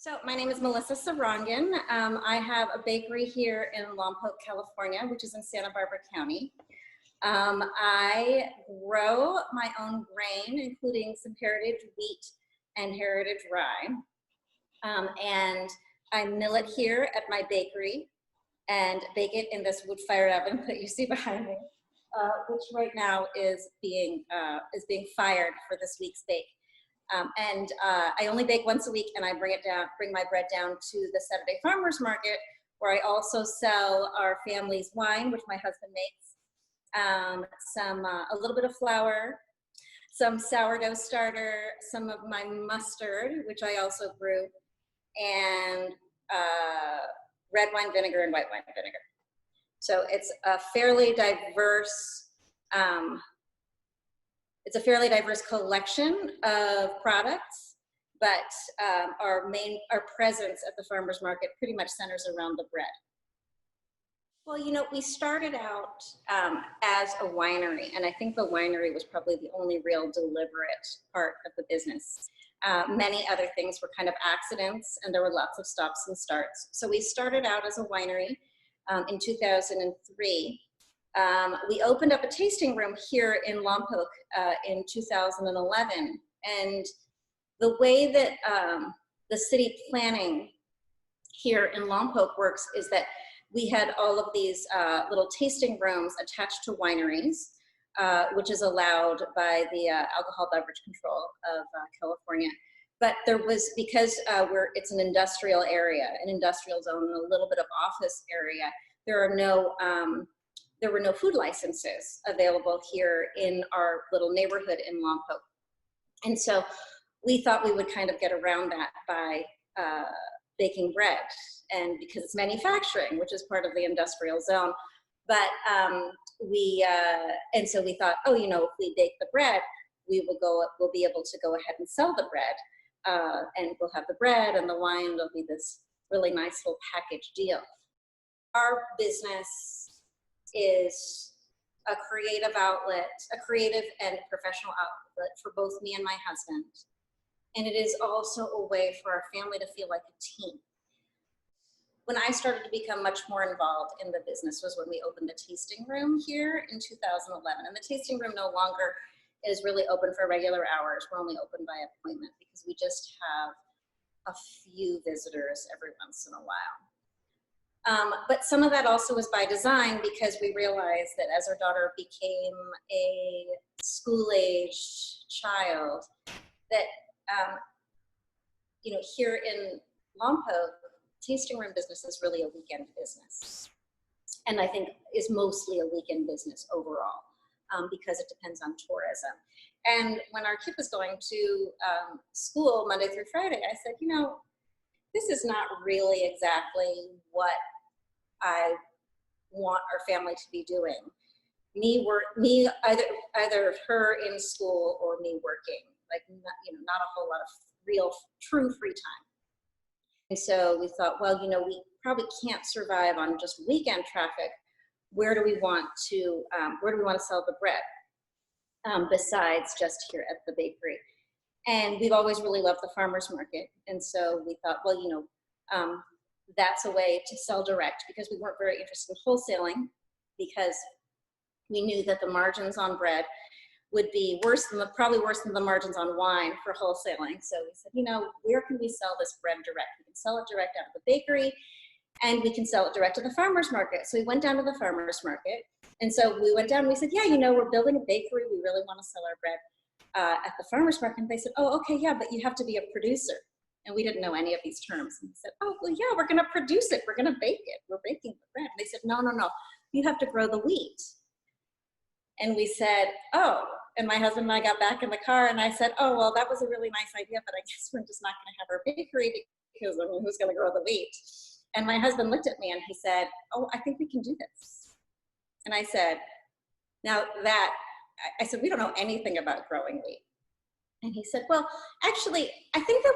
So my name is Melissa Sorongon. I have a bakery here in Lompoc, California, which is in Santa Barbara County. I grow my own grain, including some heritage wheat and heritage rye. And I mill it here at my bakery and bake it in this wood-fired oven that you see behind me, which right now is being fired for this week's bake. I only bake once a week, and I bring my bread down to the Saturday Farmers Market, where I also sell our family's wine, which my husband makes, a little bit of flour, some sourdough starter, some of my mustard, which I also brew, and red wine vinegar and white wine vinegar. So it's a fairly diverse collection of products, but our presence at the farmers market pretty much centers around the bread. Well, you know, we started out as a winery, and I think the winery was probably the only real deliberate part of the business. Many other things were kind of accidents, and there were lots of stops and starts. So we started out as a winery in 2003. We opened up a tasting room here in Lompoc in 2011, and the way that the city planning here in Lompoc works is that we had all of these little tasting rooms attached to wineries, which is allowed by the Alcohol Beverage Control of California. But there was, because it's an industrial area, an industrial zone, and a little bit of office area, there were no food licenses available here in our little neighborhood in Lompoc. And so we thought we would kind of get around that by baking bread, and because it's manufacturing, which is part of the industrial zone. But and so we thought, oh, you know, if we bake the bread, we'll be able to go ahead and sell the bread, and we'll have the bread and the wine. It'll be this really nice little package deal. Our business is a creative outlet, a creative and professional outlet for both me and my husband. And it is also a way for our family to feel like a team. When I started to become much more involved in the business was when we opened the tasting room here in 2011. And the tasting room no longer is really open for regular hours. We're only open by appointment because we just have a few visitors every once in a while. But some of that also was by design, because we realized that as our daughter became a school-aged child, that, you know, here in Lompoc, tasting room business is really a weekend business. And I think is mostly a weekend business overall, because it depends on tourism. And when our kid was going to school Monday through Friday, I said, you know, this is not really exactly what I want our family to be doing. Either her in school or me working, like, not a whole lot of real, true free time. And so we thought, well, you know, we probably can't survive on just weekend traffic. Where do we want to sell the bread besides just here at the bakery? And we've always really loved the farmers market. And so we thought, well, you know, that's a way to sell direct, because we weren't very interested in wholesaling, because we knew that the margins on bread would be probably worse than the margins on wine for wholesaling. So we said, you know, where can we sell this bread direct? We can sell it direct out of the bakery, and we can sell it direct to the farmers market. So we went down to the farmers market. And so we went down and we said, yeah, you know, we're building a bakery. We really want to sell our bread at the farmers market. And they said, oh, okay, yeah, but you have to be a producer. And we didn't know any of these terms. And we said, oh, well, yeah, we're going to produce it. We're going to bake it. We're baking the bread. And they said, no, you have to grow the wheat. And we said, oh, and my husband and I got back in the car, and I said, oh, well, that was a really nice idea, but I guess we're just not going to have our bakery, because, I mean, who's going to grow the wheat? And my husband looked at me and he said, oh, I think we can do this. And I said, I said, we don't know anything about growing wheat. And he said, well, actually, I think that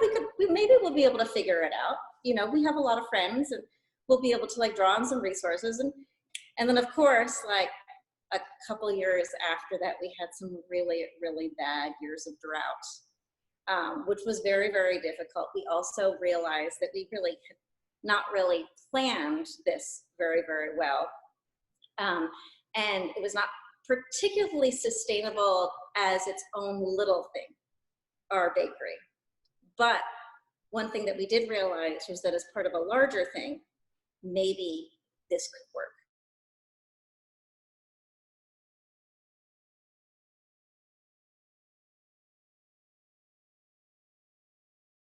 maybe we'll be able to figure it out. You know, we have a lot of friends, and we'll be able to, like, draw on some resources. And then, of course, like, a couple years after that, we had some really, really bad years of drought. which was very, very difficult. We also realized that we really could not really planned this very, very well. And it was not particularly sustainable as its own little thing, our bakery. But one thing that we did realize was that as part of a larger thing, maybe this could work.